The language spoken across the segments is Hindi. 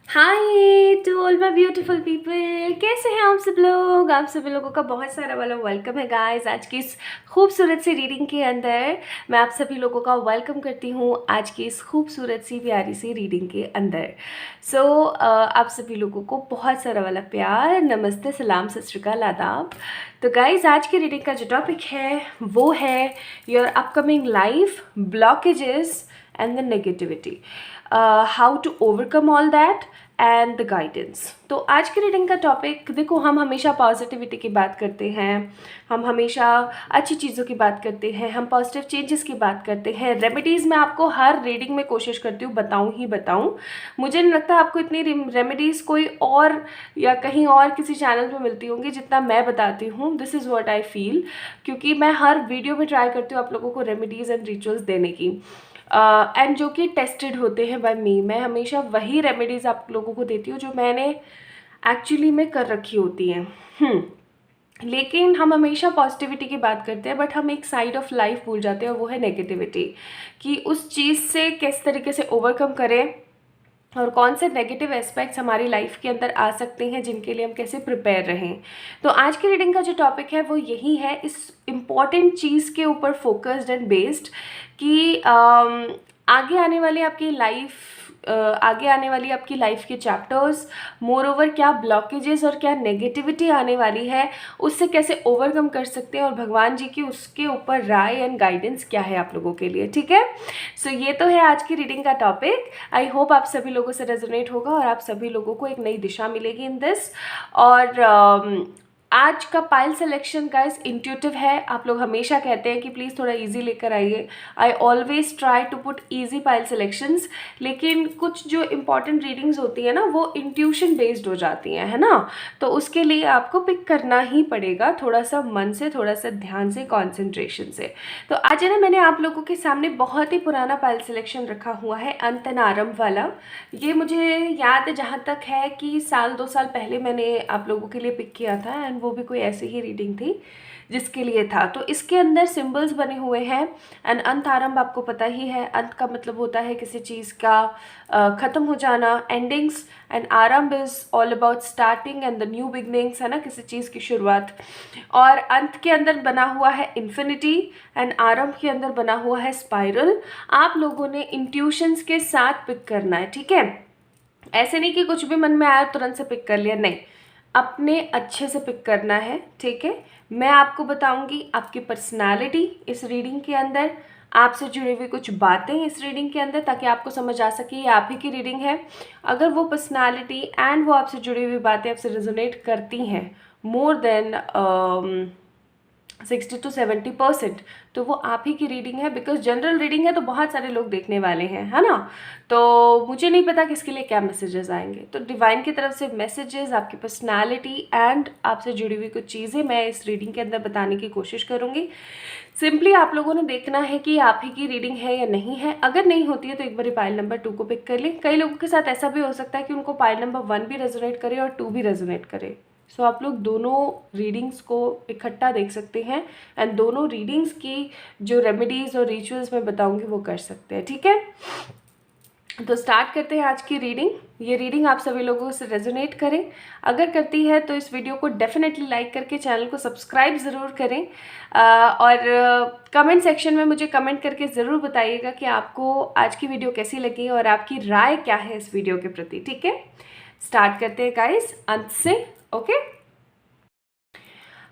Hi to all my beautiful people, कैसे हैं आप सब लोग। आप सभी लोगों का बहुत सारा वाला वेलकम है गाइस। आज की इस खूबसूरत सी रीडिंग के अंदर मैं आप सभी लोगों का वेलकम करती हूँ आज की इस खूबसूरत सी प्यारी सी रीडिंग के अंदर। आप सभी लोगों को बहुत सारा वाला प्यार, नमस्ते, सलाम, सत श्री अकाल, आदाब। तो गाइस आज की रीडिंग का जो टॉपिक है वो है your upcoming life blockages and the negativity, how to overcome all that and the guidance. तो आज की रीडिंग का टॉपिक देखो, हम हमेशा पॉजिटिविटी की बात करते हैं, हम हमेशा अच्छी चीज़ों की बात करते हैं, हम पॉजिटिव चेंजेस की बात करते हैं। रेमेडीज़ मैं आपको हर रीडिंग में कोशिश करती हूँ बताऊँ ही बताऊँ। मुझे नहीं लगता आपको इतनी रेमेडीज़ कोई और या कहीं और किसी चैनल पे मिलती होंगी जितना मैं बताती हूँ। This is what I feel, क्योंकि मैं हर वीडियो में ट्राई करती हूँ आप लोगों को रेमेडीज़ एंड रिचुअल्स देने की, एंड जो कि टेस्टेड होते हैं बाय मी। मैं हमेशा वही रेमेडीज़ आप लोगों को देती हूँ जो मैंने एक्चुअली में कर रखी होती हैं। लेकिन हम हमेशा पॉजिटिविटी की बात करते हैं, बट हम एक साइड ऑफ लाइफ भूल जाते हैं और वो है नेगेटिविटी, कि उस चीज़ से किस तरीके से ओवरकम करें और कौन से नेगेटिव एस्पेक्ट्स हमारी लाइफ के अंदर आ सकते हैं जिनके लिए हम कैसे प्रिपेयर रहें। तो आज की रीडिंग का जो टॉपिक है वो यही है, इस इम्पॉर्टेंट चीज़ के ऊपर फोकस्ड एंड बेस्ड, कि आगे आने वाली आपकी लाइफ, आगे आने वाली आपकी लाइफ के चैप्टर्स, मोर ओवर क्या ब्लॉकेजेस और क्या नेगेटिविटी आने वाली है, उससे कैसे ओवरकम कर सकते हैं, और भगवान जी की उसके ऊपर राय एंड गाइडेंस क्या है आप लोगों के लिए। ठीक है, सो ये तो है आज की रीडिंग का टॉपिक। आई होप आप सभी लोगों से रेजोनेट होगा और आप सभी लोगों को एक नई दिशा मिलेगी इन दिस। और आज का पाइल सिलेक्शन गाइस इंट्यूटिव है। आप लोग हमेशा कहते हैं कि प्लीज़ थोड़ा इजी लेकर आइए। I always try to put easy pile selections, लेकिन कुछ जो इंपॉर्टेंट रीडिंग्स होती है ना वो इंट्यूशन बेस्ड हो जाती हैं, है ना। तो उसके लिए आपको पिक करना ही पड़ेगा, थोड़ा सा मन से, थोड़ा सा ध्यान से, कॉन्सेंट्रेशन से। तो आज है ना, मैंने आप लोगों के सामने बहुत ही पुराना पाइल सिलेक्शन रखा हुआ है, अंत एंड आरंभ वाला। ये मुझे याद है जहाँ तक है कि 1-2 साल पहले मैंने आप लोगों के लिए पिक किया था, एंड वो भी कोई ऐसी ही रीडिंग थी जिसके लिए था। तो इसके अंदर सिंबल्स बने हुए हैं, एंड अंत आरंभ आपको पता ही है, अंत का मतलब होता है किसी चीज़ का ख़त्म हो जाना, एंडिंग्स, एंड आरंभ is all about starting and the new beginnings, है ना, किसी चीज़ की शुरुआत। और अंत के अंदर बना हुआ है इन्फिनिटी, एंड आरंभ के अंदर बना हुआ है स्पाइरल। आप लोगों ने इंट्यूशंस के साथ पिक करना है, ठीक है। ऐसे नहीं कि कुछ भी मन में आया तुरंत से पिक कर लिया, नहीं, अपने अच्छे से पिक करना है, ठीक है। मैं आपको बताऊंगी आपकी पर्सनालिटी इस रीडिंग के अंदर, आपसे जुड़ी हुई कुछ बातें इस रीडिंग के अंदर, ताकि आपको समझ आ सके ये आप ही की रीडिंग है। अगर वो पर्सनालिटी एंड वो आपसे जुड़ी हुई बातें आपसे रेजोनेट करती हैं मोर देन 60-70%, तो वो आप ही की रीडिंग है। बिकॉज जनरल रीडिंग है तो बहुत सारे लोग देखने वाले हैं, है ना। तो मुझे नहीं पता किसके लिए क्या मैसेजेस आएंगे। तो डिवाइन की तरफ से मैसेजेस, आपकी पर्सनालिटी एंड आपसे जुड़ी हुई कुछ चीज़ें मैं इस रीडिंग के अंदर बताने की कोशिश करूँगी। सिंपली आप लोगों ने देखना है कि आप ही की रीडिंग है या नहीं है। अगर नहीं होती है तो एक बार पाइल नंबर 2 को पिक कर लें। कई लोगों के साथ ऐसा भी हो सकता है कि उनको पाइल नंबर 1 भी रेजोनेट करे और 2 भी रेजोनेट करे। सो आप लोग दोनों रीडिंग्स को इकट्ठा देख सकते हैं, एंड दोनों रीडिंग्स की जो रेमेडीज़ और रिचुअल्स मैं बताऊंगी वो कर सकते हैं, ठीक है। तो स्टार्ट करते हैं आज की रीडिंग। ये रीडिंग आप सभी लोगों से रेजोनेट करें, अगर करती है तो इस वीडियो को डेफिनेटली लाइक करके चैनल को सब्सक्राइब ज़रूर करें, और कमेंट सेक्शन में मुझे कमेंट करके ज़रूर बताइएगा कि आपको आज की वीडियो कैसी लगी और आपकी राय क्या है इस वीडियो के प्रति, ठीक है। स्टार्ट करते हैं गाइस अंत से, okay.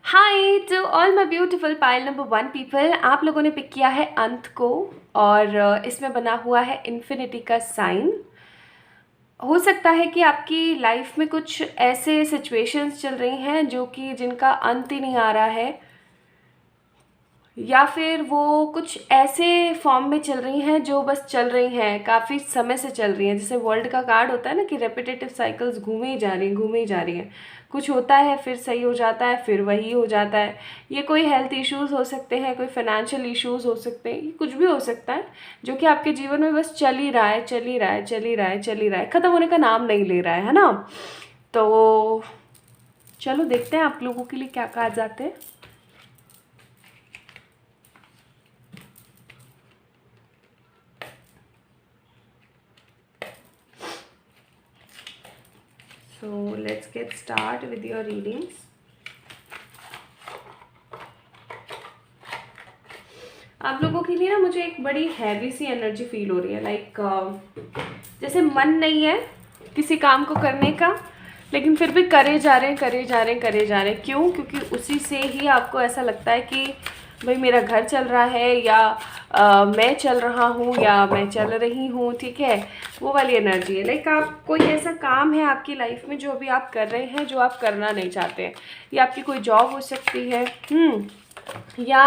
Hi to all my beautiful pile number 1 people, आप लोगों ने पिक किया है अंत को, और इसमें बना हुआ है इन्फिनिटी का साइन। हो सकता है कि आपकी लाइफ में कुछ ऐसे सिचुएशंस चल रही हैं जो कि जिनका अंत ही नहीं आ रहा है, या फिर वो कुछ ऐसे फॉर्म में चल रही हैं जो बस चल रही हैं, काफ़ी समय से चल रही हैं। जैसे वर्ल्ड का कार्ड होता है ना कि रेपिटेटिव साइकिल्स घूमे ही जा रही हैं, घूमे ही जा रही हैं। कुछ होता है फिर सही हो जाता है, फिर वही हो जाता है। ये कोई हेल्थ इश्यूज़ हो सकते हैं, कोई फाइनेंशियल इश्यूज़ हो सकते हैं, ये कुछ भी हो सकता है जो कि आपके जीवन में बस चल ही रहा है, चल ही रहा है, चल ही रहा है, चल ही रहा है, ख़त्म होने का नाम नहीं ले रहा है ना। तो चलो देखते हैं आप लोगों के लिए क्या कहा जाते हैं। So let's get start with your readings. आप लोगों के लिए ना मुझे एक बड़ी हैवी सी एनर्जी फील हो रही है, लाइक जैसे मन नहीं है किसी काम को करने का, लेकिन फिर भी करे जा रहे हैं, करे जा रहे हैं, करे जा रहे हैं। क्यों? क्योंकि उसी से ही आपको ऐसा लगता है कि भाई मेरा घर चल रहा है, या मैं चल रहा हूँ, या मैं चल रही हूँ, ठीक है, वो वाली एनर्जी है। लाइक आप कोई ऐसा काम है आपकी लाइफ में जो अभी आप कर रहे हैं जो आप करना नहीं चाहते हैं, या आपकी कोई जॉब हो सकती है, या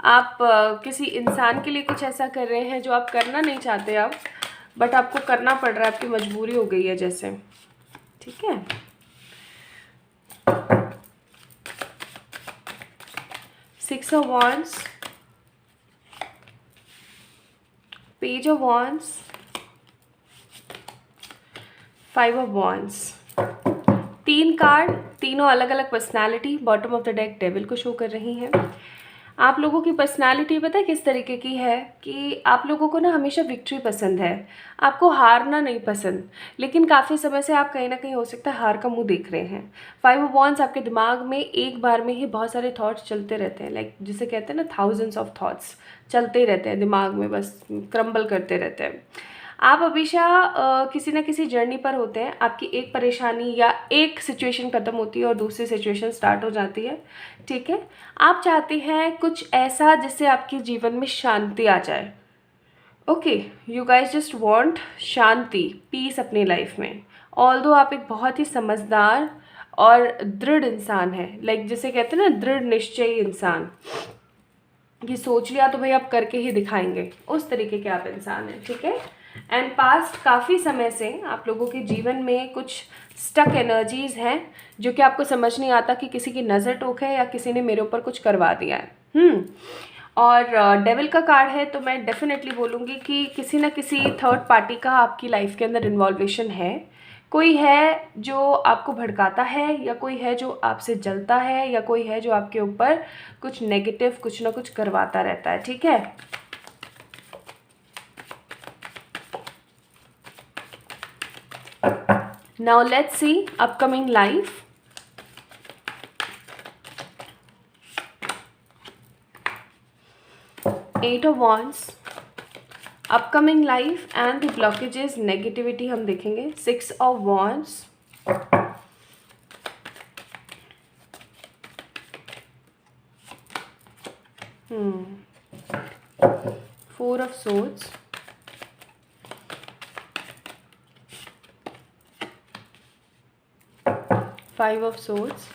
आप किसी इंसान के लिए कुछ ऐसा कर रहे हैं जो आप करना नहीं चाहते अब, बट आपको करना पड़ रहा है, आपकी मजबूरी हो गई है जैसे, ठीक है। Six of wands, page of wands, five of wands. 3 card, तीनों अलग अलग personality bottom of the deck devil को शो कर रही हैं। आप लोगों की पर्सनालिटी पता है किस तरीके की है कि आप लोगों को ना हमेशा विक्ट्री पसंद है, आपको हारना नहीं पसंद, लेकिन काफ़ी समय से आप कहीं ना कहीं हो सकता है हार का मुंह देख रहे हैं। 5 ऑफ वॉन्ड्स, आपके दिमाग में एक बार में ही बहुत सारे थॉट्स चलते रहते हैं, लाइक जिसे कहते हैं ना थाउजेंड्स ऑफ थॉट्स चलते ही रहते हैं दिमाग में, बस क्रम्बल करते रहते हैं। आप हमेशा किसी ना किसी जर्नी पर होते हैं, आपकी एक परेशानी या एक सिचुएशन ख़त्म होती है और दूसरी सिचुएशन स्टार्ट हो जाती है, ठीक है। आप चाहते हैं कुछ ऐसा जिससे आपके जीवन में शांति आ जाए। Okay, you guys just want शांति, पीस अपनी लाइफ में। ऑल्दो आप एक बहुत ही समझदार और दृढ़ इंसान है, लाइक जिसे कहते हैं ना दृढ़ निश्चयी इंसान, ये सोच लिया तो भाई आप करके ही दिखाएंगे, उस तरीके के आप इंसान हैं, ठीक है। एंड पास्ट काफ़ी समय से आप लोगों के जीवन में कुछ स्टक एनर्जीज़ हैं जो कि आपको समझ नहीं आता कि किसी की नज़र टोक है या किसी ने मेरे ऊपर कुछ करवा दिया है। और डेविल का कार्ड है, तो मैं डेफिनेटली बोलूँगी कि किसी ना किसी थर्ड पार्टी का आपकी लाइफ के अंदर इन्वॉल्वेशन है। कोई है जो आपको भड़काता है, या कोई है जो आपसे जलता है, या कोई है जो आपके ऊपर कुछ नेगेटिव कुछ ना कुछ करवाता रहता है, ठीक है। Now let's see upcoming life. Eight of Wands, upcoming life and the blockages, negativity हम देखेंगे। Six of Wands, Four of Swords, Five of Swords।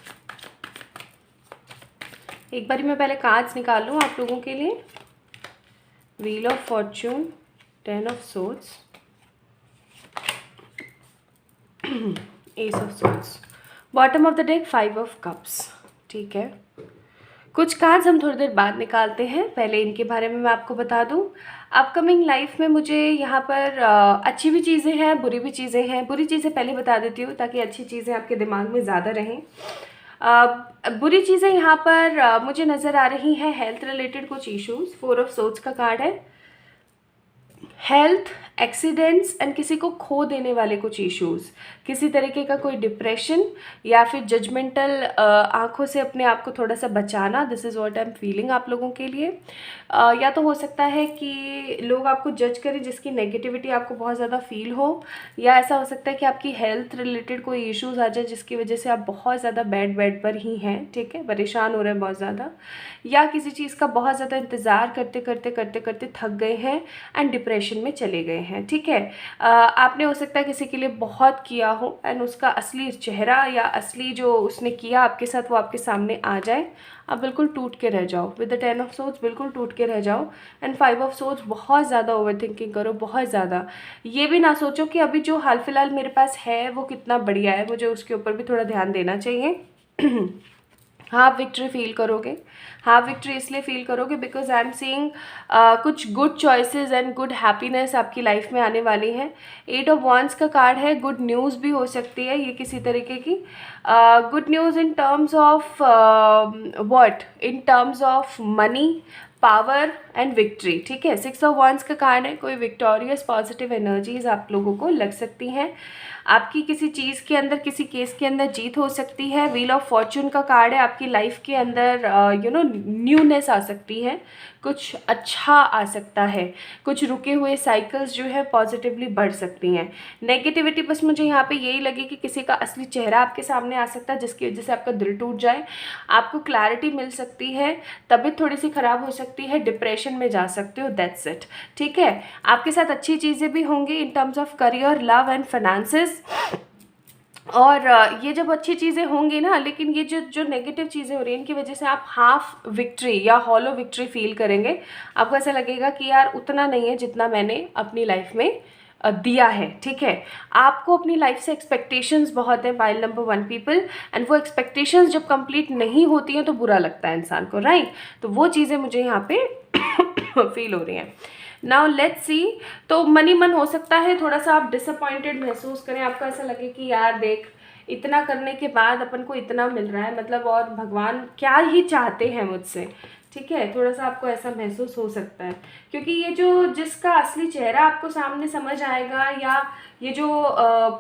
एक बारी मैं पहले कार्ड्स निकाल लूँ आप लोगों के लिए। Wheel of Fortune, 10 of Swords, S of Swords, bottom of the deck 5 of cups, ठीक है। कुछ कार्ड्स हम थोड़ी देर बाद निकालते हैं, पहले इनके बारे में मैं आपको बता दूं। अपकमिंग लाइफ में मुझे यहाँ पर अच्छी भी चीज़ें हैं, बुरी भी चीज़ें हैं। बुरी चीज़ें पहले बता देती हूँ ताकि अच्छी चीज़ें आपके दिमाग में ज़्यादा रहें। बुरी चीज़ें यहाँ पर मुझे नज़र आ रही हैं, हेल्थ रिलेटेड कुछ इश्यूज़। 4 ऑफ सोर्ड्स का कार्ड है, हेल्थ, एक्सीडेंट्स एंड किसी को खो देने वाले कुछ इश्यूज़, किसी तरीके का कोई डिप्रेशन, या फिर जजमेंटल आँखों से अपने आप को थोड़ा सा बचाना। This is what I am feeling आप लोगों के लिए। या तो हो सकता है कि लोग आपको जज करें जिसकी नेगेटिविटी आपको बहुत ज़्यादा फील हो, या ऐसा हो सकता है कि आपकी हेल्थ रिलेटेड कोई इश्यूज़ आ जाए जिसकी वजह से आप बहुत ज़्यादा बेड पर ही हैं, ठीक है, परेशान हो रहे हैं बहुत ज़्यादा, या किसी चीज़ का बहुत ज़्यादा इंतज़ार करते करते करते करते थक गए हैं एंड डिप्रेशन में चले गए हैं, ठीक है। आपने हो सकता है किसी के लिए बहुत किया हो एंड उसका असली चेहरा या असली जो उसने किया आपके साथ वो आपके सामने आ जाए, आप बिल्कुल टूट के रह जाओ। विद द 10 ऑफ सोर्ड्स बिल्कुल टूट के रह जाओ। एंड 5 ऑफ सोर्ड्स, बहुत ज़्यादा ओवर थिंकिंग करो, बहुत ज़्यादा। ये भी ना सोचो कि अभी जो हाल फिलहाल मेरे पास है वो कितना बढ़िया है, मुझे उसके ऊपर भी थोड़ा ध्यान देना चाहिए। हाँ, आप विक्ट्री फील करोगे। हाँ, विक्ट्री इसलिए फील करोगे बिकॉज आई एम सीइंग कुछ good choices and good happiness आपकी लाइफ में आने वाली हैं। 8 ऑफ वॉन्ड्स का कार्ड है, गुड न्यूज़ भी हो सकती है ये किसी तरीके की। Good news in terms of what, in terms of money, power and victory, ठीक है। 6 ऑफ वांड्स का कार्ड है, कोई विक्टोरियस पॉजिटिव एनर्जीज आप लोगों को लग सकती हैं। आपकी किसी चीज़ के अंदर, किसी केस के अंदर जीत हो सकती है। व्हील ऑफ फॉर्चून का कार्ड है, आपकी लाइफ के अंदर न्यूनेस आ सकती है, कुछ अच्छा आ सकता है, कुछ रुके हुए साइकिल्स जो है पॉजिटिवली बढ़ सकती हैं। नेगेटिविटी बस मुझे यहाँ पे यही लगी कि किसी का असली चेहरा आपके सामने आ सकता है जिसकी वजह से आपका दिल टूट जाए। आपको क्लैरिटी मिल सकती है, तबीयत थोड़ी सी ख़राब हो सकती है, डिप्रेशन में जा सकते हो, दैट्स इट, ठीक है। आपके साथ अच्छी चीज़ें भी होंगी in terms of career, love and finances. और ये जब अच्छी चीज़ें होंगी ना, लेकिन ये जो जो नेगेटिव चीज़ें हो रही हैं इनकी वजह से आप हाफ विक्ट्री या हॉलो विक्ट्री फील करेंगे। आपको ऐसा लगेगा कि यार उतना नहीं है जितना मैंने अपनी लाइफ में दिया है, ठीक है। आपको अपनी लाइफ से एक्सपेक्टेशंस बहुत है, पाइल नंबर 1 पीपल, एंड वो एक्सपेक्टेशंस जब कंप्लीट नहीं होती हैं तो बुरा लगता है इंसान को, राइट। तो वो चीज़ें मुझे यहाँ पे फील हो रही हैं। नाउ लेट्स सी, तो मन हो सकता है थोड़ा सा आप डिसअपॉइंटेड महसूस करें, आपको ऐसा लगे कि यार देख इतना करने के बाद अपन को इतना मिल रहा है, मतलब और भगवान क्या ही चाहते हैं मुझसे, ठीक है। थोड़ा सा आपको ऐसा महसूस हो सकता है, क्योंकि ये जो जिसका असली चेहरा आपको सामने समझ आएगा, या ये जो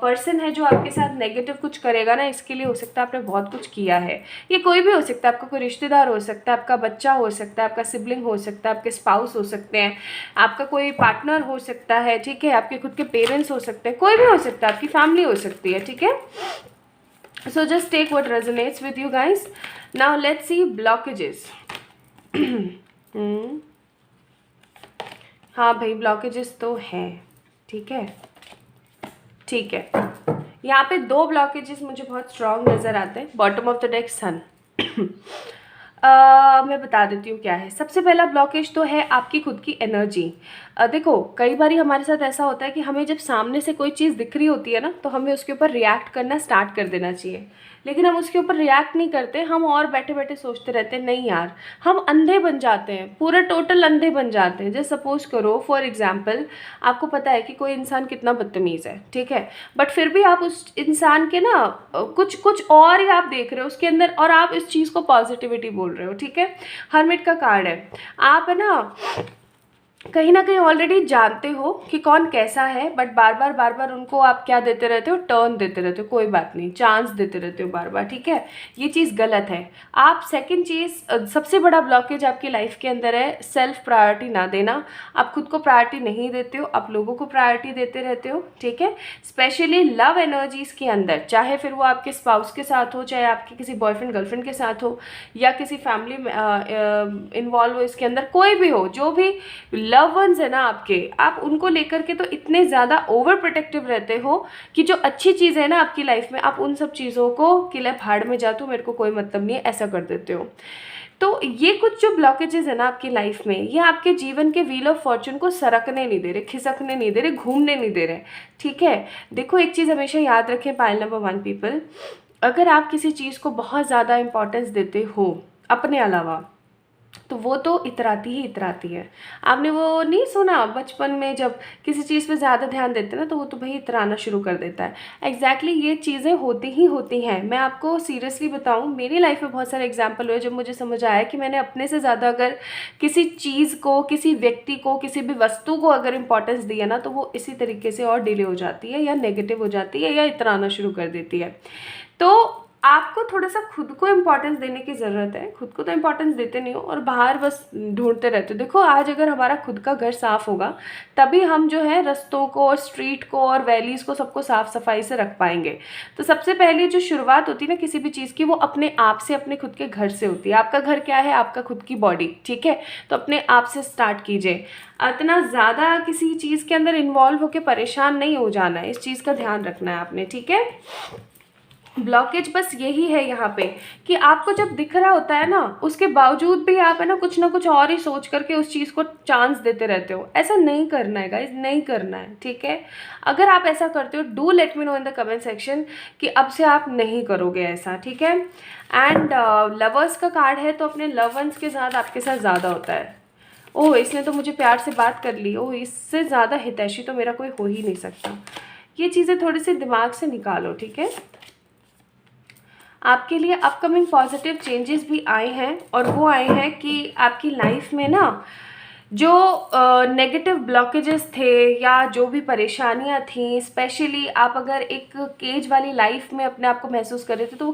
पर्सन है जो आपके साथ नेगेटिव कुछ करेगा ना, इसके लिए हो सकता है आपने बहुत कुछ किया है। ये कोई भी हो सकता है, आपका कोई रिश्तेदार हो सकता है, आपका बच्चा हो सकता है, आपका सिबलिंग हो सकता है, आपके स्पाउस हो सकते हैं, आपका कोई पार्टनर हो सकता है, ठीक है, आपके खुद के पेरेंट्स हो सकते हैं, कोई भी हो सकता है, आपकी फैमिली हो सकती है, ठीक है। So just take what resonates with you guys. Now let's see blockages. हाँ भाई, ब्लॉकेजेस तो हैं, ठीक है, ठीक है। यहाँ पे 2 ब्लॉकेजेस मुझे बहुत स्ट्रॉन्ग नज़र आते हैं। बॉटम ऑफ द डेक सन। मैं बता देती हूँ क्या है। सबसे पहला ब्लॉकेज तो है आपकी खुद की एनर्जी। देखो कई बार हमारे साथ ऐसा होता है कि हमें जब सामने से कोई चीज़ दिख रही होती है ना, तो हमें उसके ऊपर रिएक्ट करना स्टार्ट कर देना चाहिए, लेकिन हम उसके ऊपर रिएक्ट नहीं करते। हम और बैठे बैठे सोचते रहते हैं, नहीं यार, हम अंधे बन जाते हैं, पूरा टोटल अंधे बन जाते हैं। जैसे सपोज करो फॉर एग्जांपल, आपको पता है कि कोई इंसान कितना बदतमीज़ है, ठीक है, बट फिर भी आप उस इंसान के ना कुछ और ही आप देख रहे हो उसके अंदर, और आप इस चीज़ को पॉजिटिविटी बोल रहे हो, ठीक है। हर्मिट का कार्ड है, आप है ना कहीं ना कहीं ऑलरेडी जानते हो कि कौन कैसा है, बट बार बार उनको आप क्या देते रहते हो, टर्न देते रहते हो, कोई बात नहीं, चांस देते रहते हो बार बार, ठीक है। ये चीज़ गलत है। आप सेकंड चीज़, सबसे बड़ा ब्लॉकेज आपकी लाइफ के अंदर है सेल्फ प्रायोरिटी ना देना। आप खुद को प्रायोरिटी नहीं देते हो, आप लोगों को प्रायोरिटी देते रहते हो, ठीक है। स्पेशली लव एनर्जीज़ के अंदर, चाहे फिर वो आपके स्पाउस के साथ हो, चाहे आपके किसी बॉयफ्रेंड गर्लफ्रेंड के साथ हो, या किसी फैमिली में इन्वॉल्व हो, इसके अंदर कोई भी हो, जो भी लव वंस है ना आपके, आप उनको लेकर के तो इतने ज़्यादा ओवर प्रोटेक्टिव रहते हो कि जो अच्छी चीज़ है ना आपकी लाइफ में, आप उन सब चीज़ों को कि ले भाड़ में जा, तो मेरे को कोई मतलब नहीं है, ऐसा कर देते हो। तो ये कुछ जो ब्लॉकेजेस है ना आपकी लाइफ में, ये आपके जीवन के व्हील ऑफ फॉर्चून को सरकने नहीं दे रहे, खिसकने नहीं दे रहे, घूमने नहीं दे रहे, ठीक है। देखो एक चीज़ हमेशा याद रखें पाइल नंबर 1 पीपल, अगर आप किसी चीज़ को बहुत ज़्यादा इंपॉर्टेंस देते हो अपने अलावा, तो वो तो इतराती ही इतराती है। आपने वो नहीं सुना बचपन में, जब किसी चीज़ पे ज़्यादा ध्यान देते हैं ना, तो वो तो भाई इतराना शुरू कर देता है। एग्जैक्टली ये चीज़ें होती ही होती हैं। मैं आपको सीरियसली बताऊं, मेरी लाइफ में बहुत सारे एग्जाम्पल हुए जब मुझे समझ आया कि मैंने अपने से ज़्यादा अगर किसी चीज़ को, किसी व्यक्ति को, किसी भी वस्तु को अगर इंपॉर्टेंस दिया ना, तो वो इसी तरीके से और डिले हो जाती है, या नेगेटिव हो जाती है, या इतराना शुरू कर देती है। तो आपको थोड़ा सा खुद को इम्पोर्टेंस देने की ज़रूरत है। खुद को तो इम्पोर्टेंस देते नहीं हो और बाहर बस ढूंढते रहते हो। देखो आज अगर हमारा खुद का घर साफ़ होगा, तभी हम जो है रस्तों को और स्ट्रीट को और वैलीज़ को सबको साफ़ सफाई से रख पाएंगे। तो सबसे पहले जो शुरुआत होती है ना किसी भी चीज़ की, वो अपने आप से, अपने खुद के घर से होती है। आपका घर क्या है? आपका खुद की बॉडी, ठीक है। तो अपने आप से स्टार्ट कीजिए। इतना ज़्यादा किसी चीज़ के अंदर इन्वॉल्व होकर परेशान नहीं हो जाना है, इस चीज़ का ध्यान रखना है आपने, ठीक है। ब्लॉकेज बस यही है यहाँ पे कि आपको जब दिख रहा होता है ना, उसके बावजूद भी आप है ना कुछ और ही सोच करके उस चीज़ को चांस देते रहते हो। ऐसा नहीं करना है गाइज, नहीं करना है, ठीक है। अगर आप ऐसा करते हो, do let me know in the comment section कि अब से आप नहीं करोगे ऐसा, ठीक है। एंड लवर्स का कार्ड है, तो अपने लव वंस के साथ आपके साथ ज़्यादा होता है। ओह, इसने तो मुझे प्यार से बात कर ली, ओह इससे ज़्यादा हितैषी तो मेरा कोई हो ही नहीं सकता। ये चीज़ें थोड़ी सी दिमाग से निकालो, ठीक है। आपके लिए अपकमिंग पॉजिटिव चेंजेस भी आए हैं, और वो आए हैं कि आपकी लाइफ में ना जो नेगेटिव ब्लॉकेजेस थे या जो भी परेशानियां थी, स्पेशली आप अगर एक केज वाली लाइफ में अपने आप को महसूस कर रहे थे, तो वो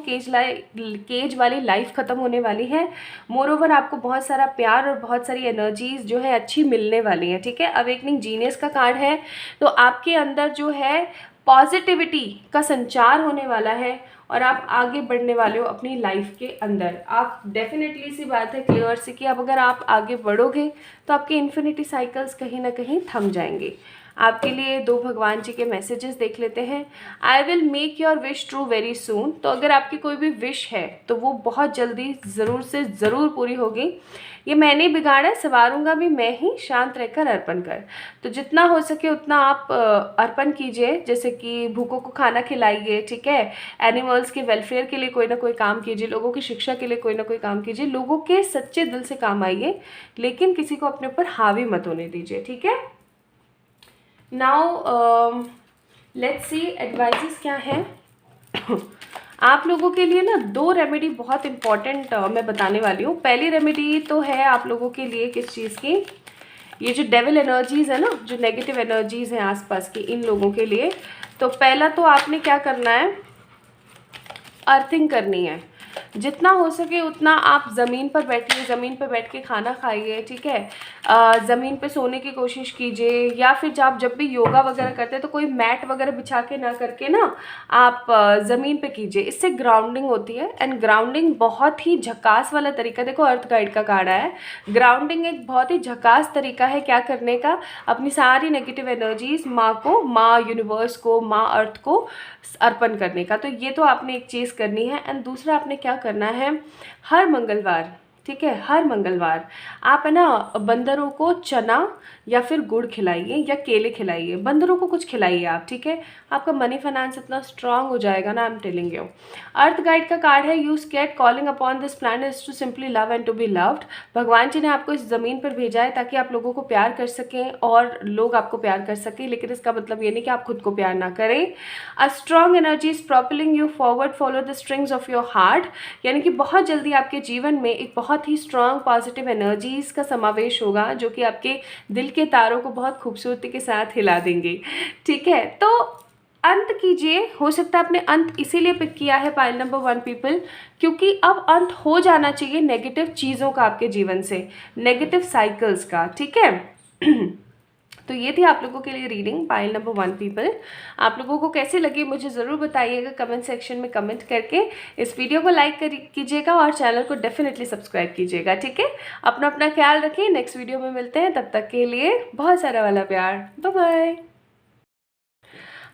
केज वाली लाइफ ख़त्म होने वाली है। मोर ओवर आपको बहुत सारा प्यार और बहुत सारी एनर्जीज जो है अच्छी मिलने वाली हैं। ठीक है, अवेकनिंग जीनियस का कार्ड है, तो आपके अंदर जो है पॉजिटिविटी का संचार होने वाला है और आप आगे बढ़ने वाले हो अपनी लाइफ के अंदर। आप डेफिनेटली सी बात है क्लियर सी कि अब अगर आप आगे बढ़ोगे तो आपके इन्फिनिटी साइकिल्स कहीं ना कहीं थम जाएंगे। आपके लिए दो भगवान जी के मैसेजेस देख लेते हैं। I will make your wish true very soon. तो अगर आपकी कोई भी विश है तो वो बहुत जल्दी ज़रूर से ज़रूर पूरी होगी। ये मैंने बिगाड़ा, संवारूंगा भी मैं ही, शांत रहकर अर्पण कर। तो जितना हो सके उतना आप अर्पण कीजिए, जैसे कि भूखों को खाना खिलाइए, ठीक है, एनिमल्स के वेलफेयर के लिए कोई ना कोई काम कीजिए, लोगों की शिक्षा के लिए कोई ना कोई काम कीजिए, लोगों के सच्चे दिल से काम आइए, लेकिन किसी को अपने ऊपर हावी मत होने दीजिए। ठीक है, नाउ लेट्स सी एडवाइजेस क्या है। आप लोगों के लिए ना दो रेमेडी बहुत इंपॉर्टेंट मैं बताने वाली हूँ। पहली रेमेडी तो है आप लोगों के लिए किस चीज़ की, ये जो डेविल एनर्जीज़ है ना, जो नेगेटिव एनर्जीज़ हैं आसपास की, इन लोगों के लिए। तो पहला तो आपने क्या करना है, अर्थिंग करनी है। जितना हो सके उतना आप ज़मीन पर बैठिए, ज़मीन पर बैठ के खाना खाइए, ठीक है, ज़मीन पे सोने की कोशिश कीजिए, या फिर जब भी योगा वगैरह करते हैं तो कोई मैट वगैरह बिछा के ना करके ना आप ज़मीन पे कीजिए। इससे ग्राउंडिंग होती है, एंड ग्राउंडिंग बहुत ही झकास वाला तरीका। देखो अर्थ गाइड का कार्ड है, ग्राउंडिंग एक बहुत ही झकास तरीका है क्या करने का, अपनी सारी नेगेटिव एनर्जीज माँ को, माँ यूनिवर्स को, माँ अर्थ को अर्पण करने का। तो ये तो आपने एक चीज़ करनी है। एंड दूसरा आपने क्या करना है, हर मंगलवार, ठीक है, हर मंगलवार आप है ना बंदरों को चना या फिर गुड़ खिलाइए या केले खिलाइए, बंदरों को कुछ खिलाइए आप, ठीक है, आपका मनी फाइनेंस इतना स्ट्रांग हो जाएगा ना, I am telling you. Earth guide का कार्ड है, your sacred calling upon this planet is to simply love and to be loved. भगवान जी ने आपको इस ज़मीन पर भेजा है ताकि आप लोगों को प्यार कर सकें और लोग आपको प्यार कर सकें, लेकिन इसका मतलब ये नहीं कि आप खुद को प्यार ना करें। A strong energy is propelling you forward, follow the strings of your heart, यानी कि बहुत जल्दी आपके जीवन में एक बहुत ही स्ट्रॉन्ग पॉजिटिव एनर्जीज का समावेश होगा जो कि आपके दिल के तारों को बहुत खूबसूरती के साथ हिला देंगे। ठीक है, तो अंत कीजिए। हो सकता है आपने अंत इसीलिए पिक किया है पाइल नंबर 1 पीपल, क्योंकि अब अंत हो जाना चाहिए नेगेटिव चीज़ों का आपके जीवन से, नेगेटिव साइकिल्स का। ठीक है, तो ये थी आप लोगों के लिए रीडिंग पाइल नंबर 1 पीपल। आप लोगों को कैसे लगी मुझे ज़रूर बताइएगा कमेंट सेक्शन में कमेंट करके। इस वीडियो को लाइक कीजिएगा और चैनल को डेफिनेटली सब्सक्राइब कीजिएगा। ठीक है, अपना अपना ख्याल रखिए, नेक्स्ट वीडियो में मिलते हैं, तब तक के लिए बहुत सारा वाला प्यार, bye bye.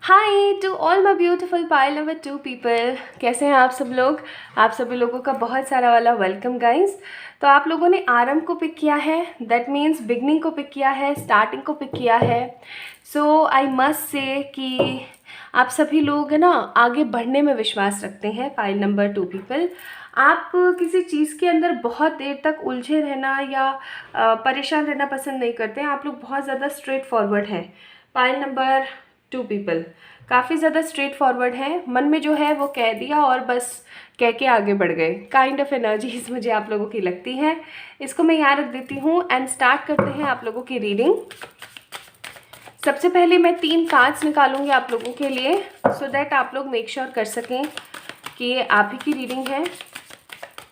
Hi to all my beautiful pile number 2 people, कैसे हैं आप सब लोग। आप सभी लोगों का बहुत सारा वाला वेलकम गाइस। तो आप लोगों ने आरंभ को पिक किया है, दैट मीन्स बिगनिंग को पिक किया है, स्टार्टिंग को पिक किया है। सो आई मस्ट से कि आप सभी लोग है ना आगे बढ़ने में विश्वास रखते हैं। पाइल नंबर 2 पीपल, आप किसी चीज़ के अंदर बहुत देर तक उलझे रहना या परेशान रहना पसंद नहीं करते हैं। आप लोग बहुत ज़्यादा स्ट्रेट फॉरवर्ड हैं। पाइल नंबर 2 पीपल काफ़ी ज़्यादा स्ट्रेट फॉरवर्ड है, मन में जो है वो कह दिया और बस कह के आगे बढ़ गए, काइंड ऑफ एनर्जीज मुझे आप लोगों की लगती है। इसको मैं यहाँ रख देती हूँ एंड स्टार्ट करते हैं आप लोगों की रीडिंग। सबसे पहले मैं 3 कार्ड्स निकालूंगी आप लोगों के लिए, सो दैट आप लोग मेक श्योर कर सकें कि ये आप ही की रीडिंग है।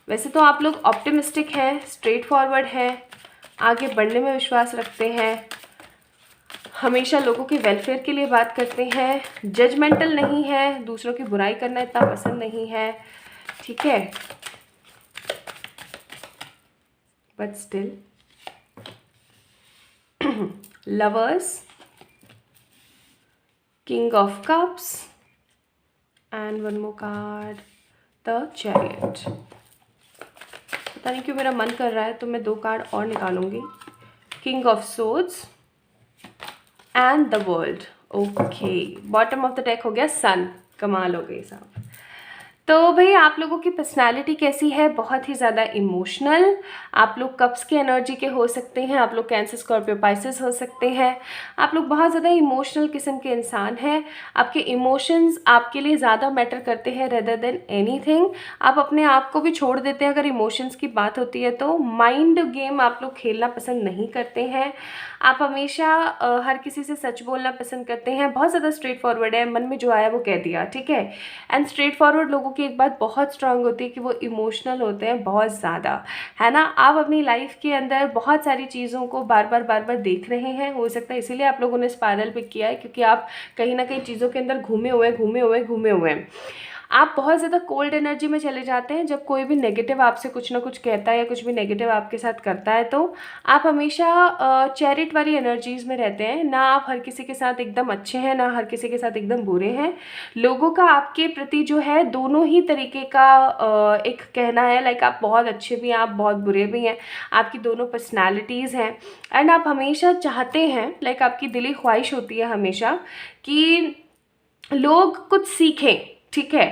वैसे तो आप लोग ऑप्टिमिस्टिक हैं, स्ट्रेट फॉरवर्ड हैं, आगे बढ़ने में विश्वास रखते हैं, हमेशा लोगों के वेलफेयर के लिए बात करते हैं, जजमेंटल नहीं है, दूसरों की बुराई करना इतना पसंद नहीं है, ठीक है, but still lovers, king of cups and one more card, the chariot. पता नहीं क्यों मेरा मन कर रहा है तो मैं 2 कार्ड और निकालूंगी, king of swords and the world. Okay, bottom of the deck हो गया सन, कमाल हो गई साहब। तो भाई आप लोगों की पर्सनालिटी कैसी है? बहुत ही ज़्यादा इमोशनल। आप लोग कप्स की एनर्जी के हो सकते हैं, आप लोग कैंसर स्कॉर्पियो पाइसेस हो सकते हैं। आप लोग बहुत ज़्यादा इमोशनल किस्म के इंसान हैं। आपके इमोशंस आपके लिए ज़्यादा मैटर करते हैं रेदर देन एनीथिंग। आप अपने आप को भी छोड़ देते हैं अगर इमोशंस की बात होती है तो। माइंड गेम आप लोग खेलना पसंद नहीं करते हैं। आप हमेशा हर किसी से सच बोलना पसंद करते हैं। बहुत ज़्यादा स्ट्रेट फॉरवर्ड है, मन में जो आया वो कह दिया, ठीक है। एंड स्ट्रेट फॉरवर्ड लोगों की एक बात बहुत स्ट्रांग होती है कि वो इमोशनल होते हैं बहुत ज़्यादा, है ना। आप अपनी लाइफ के अंदर बहुत सारी चीज़ों को बार बार देख रहे हैं। हो सकता है इसीलिए आप लोगों ने स्पाइरल पिक किया है, क्योंकि आप कहीं ना कहीं चीज़ों के अंदर घूमे हुए हैं। आप बहुत ज़्यादा कोल्ड एनर्जी में चले जाते हैं जब कोई भी नेगेटिव आपसे कुछ ना कुछ कहता है या कुछ भी नेगेटिव आपके साथ करता है। तो आप हमेशा चैरिट वाली एनर्जीज़ में रहते हैं। ना आप हर किसी के साथ एकदम अच्छे हैं, ना हर किसी के साथ एकदम बुरे हैं। लोगों का आपके प्रति जो है दोनों ही तरीके का एक कहना है, लाइक आप बहुत अच्छे भी हैं, आप बहुत बुरे भी हैं। आपकी दोनों पर्सनैलिटीज़ हैं। एंड आप हमेशा चाहते हैं, लाइक आपकी दिली ख्वाहिश होती है हमेशा कि लोग कुछ सीखें, ठीक है।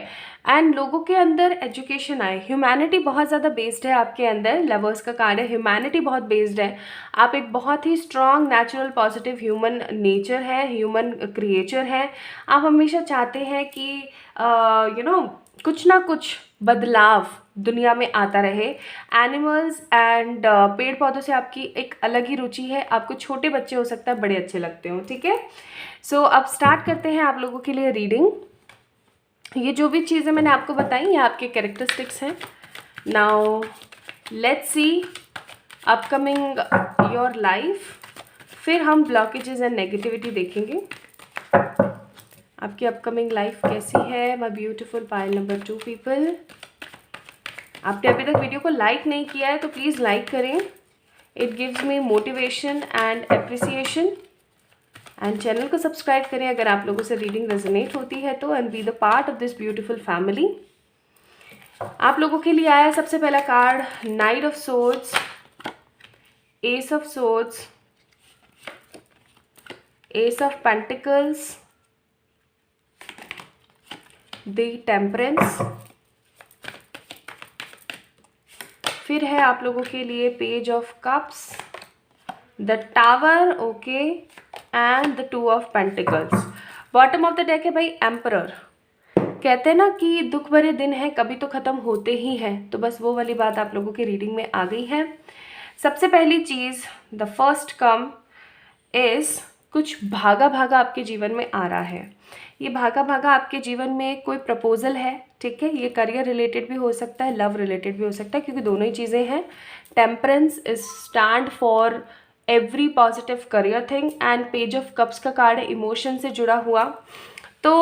एंड लोगों के अंदर एजुकेशन आए। ह्यूमैनिटी बहुत ज़्यादा बेस्ड है आपके अंदर। लवर्स का कार्ड है, ह्यूमैनिटी बहुत बेस्ड है। आप एक बहुत ही strong natural positive human nature है, ह्यूमन क्रिएचर है। आप हमेशा चाहते हैं कि कुछ ना कुछ बदलाव दुनिया में आता रहे। एनिमल्स एंड पेड़ पौधों से आपकी एक अलग ही रुचि है। आपको छोटे बच्चे हो सकता है बड़े अच्छे लगते हो, ठीक है। सो अब स्टार्ट करते हैं आप लोगों के लिए रीडिंग। ये जो भी चीज़ें मैंने आपको बताई ये आपके कैरेक्टरिस्टिक्स हैं। Now let's see upcoming your life. फिर हम ब्लॉकेजेस एंड नेगेटिविटी देखेंगे। आपकी अपकमिंग लाइफ कैसी है my beautiful pile number 2 people. आपने अभी तक वीडियो को लाइक नहीं किया है तो प्लीज़ लाइक करें। It gives me motivation and appreciation. And channel को सब्सक्राइब करें अगर आप लोगों से रीडिंग रेजोनेट होती है तो, and be the part of this beautiful family. आप लोगों के लिए आया सबसे पहला card night of swords, S of swords, S of pentacles, the temperance. फिर है आप लोगों के लिए page of cups, the tower, okay, and the 2 of pentacles. Bottom of the deck है भाई एम्परर। कहते हैं ना कि दुख भरे दिन हैं कभी तो ख़त्म होते ही हैं, तो बस वो वाली बात आप लोगों की रीडिंग में आ गई है। सबसे पहली चीज़, द फर्स्ट कम इज़ कुछ भागा भागा आपके जीवन में आ रहा है। ये भागा भागा आपके जीवन में कोई प्रपोजल है, ठीक है। ये करियर रिलेटेड भी हो सकता है, लव रिलेटेड भी हो सकता है, क्योंकि दोनों ही चीज़ें हैं। Temperance is stand for every positive career thing, and page of cups का कार्ड है इमोशन से जुड़ा हुआ। तो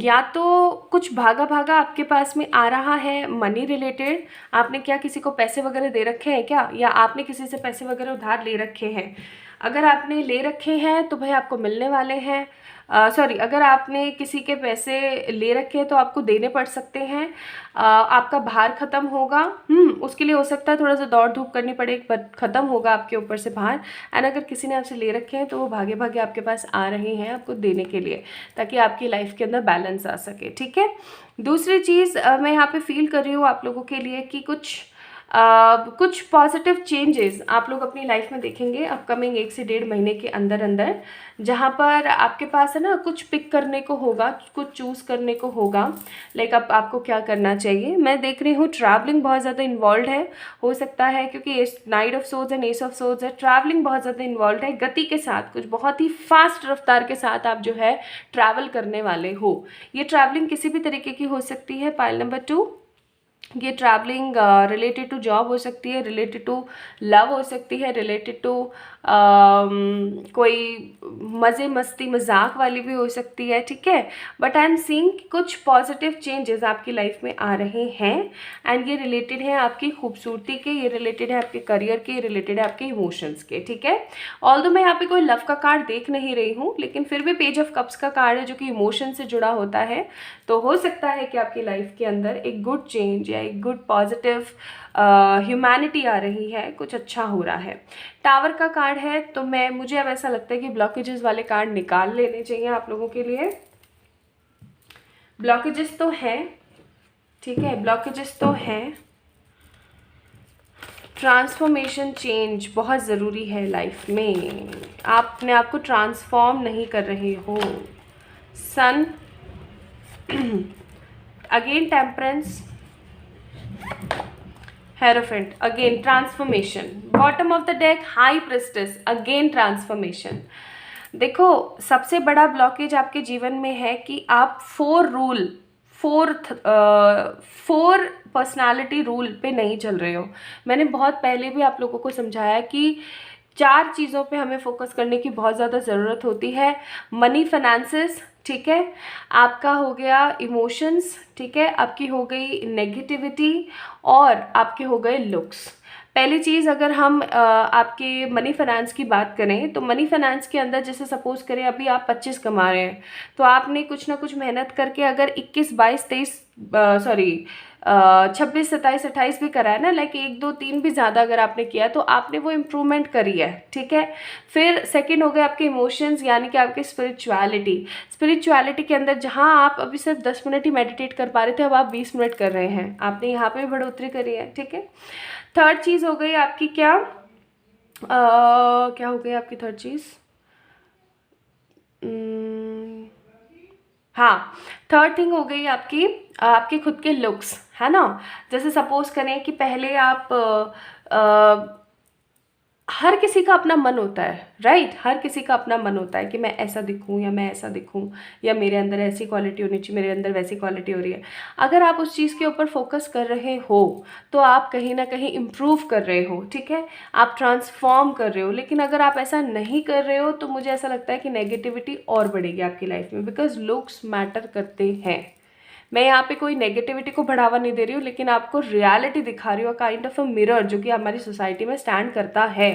या तो कुछ भागा भागा आपके पास में आ रहा है मनी रिलेटेड। आपने क्या किसी को पैसे वगैरह दे रखे हैं क्या, या आपने किसी से पैसे वगैरह उधार ले रखे हैं? अगर आपने ले रखे हैं तो भाई आपको मिलने वाले हैं। सॉरी, अगर आपने किसी के पैसे ले रखे हैं तो आपको देने पड़ सकते हैं। आपका भार ख़त्म होगा। उसके लिए हो सकता है थोड़ा सा दौड़ धूप करनी पड़े, बट ख़त्म होगा आपके ऊपर से भार। एंड अगर किसी ने आपसे ले रखे हैं तो वो भागे भागे आपके पास आ रहे हैं आपको देने के लिए, ताकि आपकी लाइफ के अंदर बैलेंस आ सके, ठीक है। दूसरी चीज़ मैं यहाँ पे फील कर रही हूँ आप लोगों के लिए कि कुछ पॉजिटिव चेंजेस आप लोग अपनी लाइफ में देखेंगे अपकमिंग 1 से 1.5 महीने के अंदर अंदर, जहाँ पर आपके पास है ना कुछ पिक करने को होगा, कुछ चूज़ करने को होगा। लाइक अब आपको क्या करना चाहिए। मैं देख रही हूँ ट्रैवलिंग बहुत ज़्यादा इन्वॉल्व है, हो सकता है क्योंकि night of swords and S of swords है। ट्रैवलिंग बहुत ज़्यादा इन्वॉल्व है, गति के साथ, कुछ बहुत ही फास्ट रफ्तार के साथ आप जो है ट्रैवल करने वाले हो। ये ट्रैवलिंग किसी भी तरीके की हो सकती है। पाइल नंबर 2, ये ट्रैवलिंग रिलेटेड टू जॉब हो सकती है, रिलेटेड टू लव हो सकती है, रिलेटेड टू कोई मज़े मस्ती मजाक वाली भी हो सकती है, ठीक है। बट आई एम सीइंग कुछ पॉजिटिव चेंजेस आपकी लाइफ में आ रहे हैं, एंड ये रिलेटेड है आपकी खूबसूरती के, ये रिलेटेड है आपके करियर के, ये रिलेटेड है आपके इमोशंस के, ठीक है। ऑल्दो मैं यहाँ पे कोई लव का कार्ड देख नहीं रही हूँ, लेकिन फिर भी पेज ऑफ कप्स का कार्ड है जो कि इमोशन से जुड़ा होता है। तो हो सकता है कि आपकी लाइफ के अंदर एक गुड चेंज या एक गुड पॉजिटिव ह्यूमैनिटी आ रही है, कुछ अच्छा हो रहा है। टावर का कार्ड है, तो मुझे अब ऐसा लगता है कि ब्लॉकेजेस वाले कार्ड निकाल लेने चाहिए आप लोगों के लिए। ब्लॉकेजेस तो हैं, ठीक है, ब्लॉकेजेस तो हैं। ट्रांसफॉर्मेशन, चेंज बहुत ज़रूरी है लाइफ में। आप अपने आप को ट्रांसफॉर्म नहीं कर रहे हो। Sun, again temperance, hierophant, again transformation. Bottom of the deck high priestess, again transformation. देखो, सबसे बड़ा ब्लॉकेज आपके जीवन में है कि आप फोर पर्सनालिटी रूल पे नहीं चल रहे हो। मैंने बहुत पहले भी आप लोगों को समझाया कि 4 चीज़ों पे हमें फोकस करने की बहुत ज़्यादा ज़रूरत होती है। मनी, फाइनेंसेस, ठीक है, आपका हो गया इमोशंस, ठीक है, आपकी हो गई नेगेटिविटी, और आपके हो गए लुक्स। पहली चीज़, अगर हम आपके मनी फाइनेंस की बात करें तो मनी फाइनेंस के अंदर जैसे सपोज करें अभी आप 25 कमा रहे हैं, तो आपने कुछ ना कुछ मेहनत करके अगर 21, 22, 23 सॉरी 26, 27, 28 भी करा है ना, लाइक 1, 2, 3 भी ज़्यादा अगर आपने किया तो आपने वो इम्प्रूवमेंट करी है, ठीक है। फिर सेकंड हो गए आपके इमोशंस, यानी कि आपके स्पिरिचुअलिटी के अंदर जहाँ आप अभी सिर्फ 10 मिनट ही मेडिटेट कर पा रहे थे, अब आप 20 मिनट कर रहे हैं, आपने यहाँ पे भी बढ़ोतरी करी है, ठीक है। थर्ड चीज़ हो गई आपकी क्या हो गई आपकी थर्ड चीज़? हाँ, थर्ड थिंग हो गई आपके खुद के लुक्स, है ना। जैसे सपोज करें कि पहले आप हर किसी का अपना मन होता है, राइट। हर किसी का अपना मन होता है कि मैं ऐसा दिखूं या मैं ऐसा दिखूं, या मेरे अंदर ऐसी क्वालिटी होनी चाहिए, मेरे अंदर वैसी क्वालिटी हो रही है। अगर आप उस चीज़ के ऊपर फोकस कर रहे हो तो आप कहीं ना कहीं इम्प्रूव कर रहे हो, ठीक है, आप ट्रांसफॉर्म कर रहे हो। लेकिन अगर आप ऐसा नहीं कर रहे हो तो मुझे ऐसा लगता है कि नेगेटिविटी और बढ़ेगी आपकी लाइफ में, बिकॉज लुक्स मैटर करते हैं। मैं यहाँ पे कोई नेगेटिविटी को बढ़ावा नहीं दे रही हूँ, लेकिन आपको रियलिटी दिखा रही हूँ, काइंड ऑफ अ मिरर जो कि हमारी सोसाइटी में स्टैंड करता है,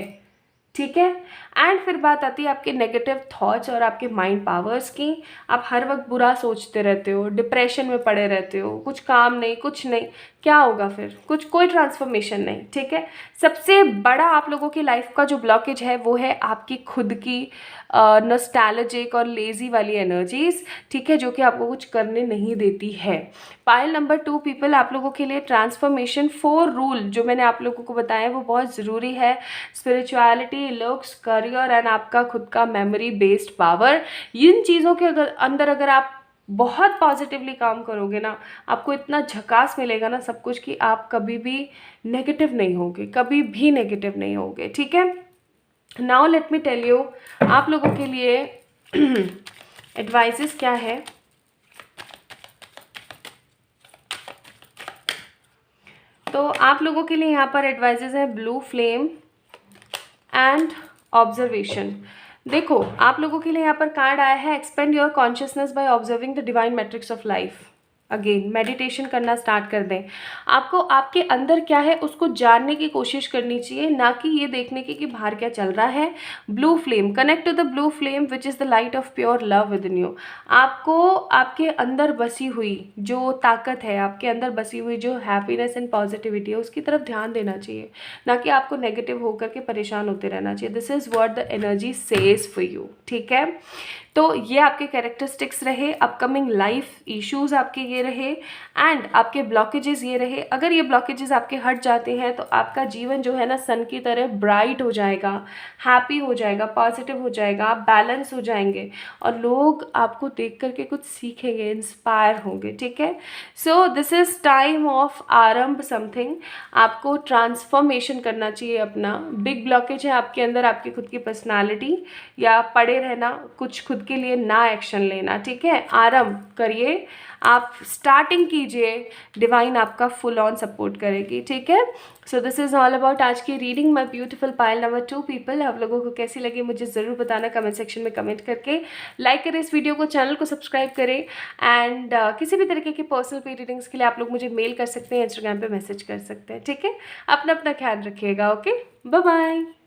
ठीक है। एंड फिर बात आती है आपके नेगेटिव थॉट्स और आपके माइंड पावर्स की। आप हर वक्त बुरा सोचते रहते हो, डिप्रेशन में पड़े रहते हो, कुछ काम नहीं, कुछ नहीं, क्या होगा फिर? कोई ट्रांसफॉर्मेशन नहीं, ठीक है। सबसे बड़ा आप लोगों की लाइफ का जो ब्लॉकेज है वो है आपकी खुद की नॉस्टैल्जिक और लेजी वाली एनर्जीज, ठीक है, जो कि आपको कुछ करने नहीं देती है। पाइल नंबर 2 पीपल, आप लोगों के लिए ट्रांसफॉर्मेशन 4 रूल जो मैंने आप लोगों को बताया वो बहुत ज़रूरी है। स्पिरिचुअलिटी, लुक्स, करियर एंड आपका खुद का मेमोरी बेस्ड पावर। इन चीज़ों के अंदर अगर आप बहुत पॉजिटिवली काम करोगे ना, आपको इतना झकास मिलेगा ना सब कुछ कि आप कभी भी नेगेटिव नहीं होगे, कभी भी नेगेटिव नहीं होगे, ठीक है। Now let me tell you, आप लोगों के लिए एडवाइसेस क्या है। तो आप लोगों के लिए यहाँ पर एडवाइजेज है ब्लू फ्लेम एंड ऑब्जर्वेशन। देखो, आप लोगों के लिए यहाँ पर कार्ड आया है expand your consciousness by observing the divine matrix of life. Again meditation करना स्टार्ट कर दें। आपको आपके अंदर क्या है उसको जानने की कोशिश करनी चाहिए, ना कि ये देखने की कि बाहर क्या चल रहा है। Blue flame, connect to the blue flame which is the light of pure love within you. आपको आपके अंदर बसी हुई जो ताकत है, आपके अंदर बसी हुई जो हैप्पीनेस एंड पॉजिटिविटी है, उसकी तरफ ध्यान देना चाहिए, ना कि आपको नेगेटिव होकर के परेशान होते रहना चाहिए। This is what the energy says for you, ठीक है। तो ये आपके कैरेक्टरिस्टिक्स रहे, अपकमिंग लाइफ इश्यूज आपके ये रहे, एंड आपके ब्लॉकेजेस ये रहे। अगर ये ब्लॉकेजेस आपके हट जाते हैं तो आपका जीवन जो है ना सन की तरह ब्राइट हो जाएगा, हैप्पी हो जाएगा, पॉजिटिव हो जाएगा, आप बैलेंस हो जाएंगे और लोग आपको देख करके कुछ सीखेंगे, इंस्पायर होंगे, ठीक है। So this is time of आरंभ समथिंग। आपको ट्रांसफॉर्मेशन करना चाहिए अपना। बिग ब्लॉकेज है आपके अंदर आपकी खुद की पर्सनालिटी, या पड़े रहना, कुछ खुद के लिए ना एक्शन लेना, ठीक है। आरंभ करिए, आप स्टार्टिंग कीजिए, डिवाइन आपका फुल ऑन सपोर्ट करेगी, ठीक है। So this is all about आज की reading my beautiful pile number 2 people. आप लोगों को कैसी लगी मुझे ज़रूर बताना कमेंट सेक्शन में कमेंट करके। लाइक करें इस वीडियो को, चैनल को सब्सक्राइब करें, एंड किसी भी तरीके की पर्सनल पे रीडिंग्स के लिए आप लोग मुझे मेल कर सकते हैं, इंस्टाग्राम पे मैसेज कर सकते हैं, ठीक है। अपना ख्याल रखिएगा, ओके, बाय बाय।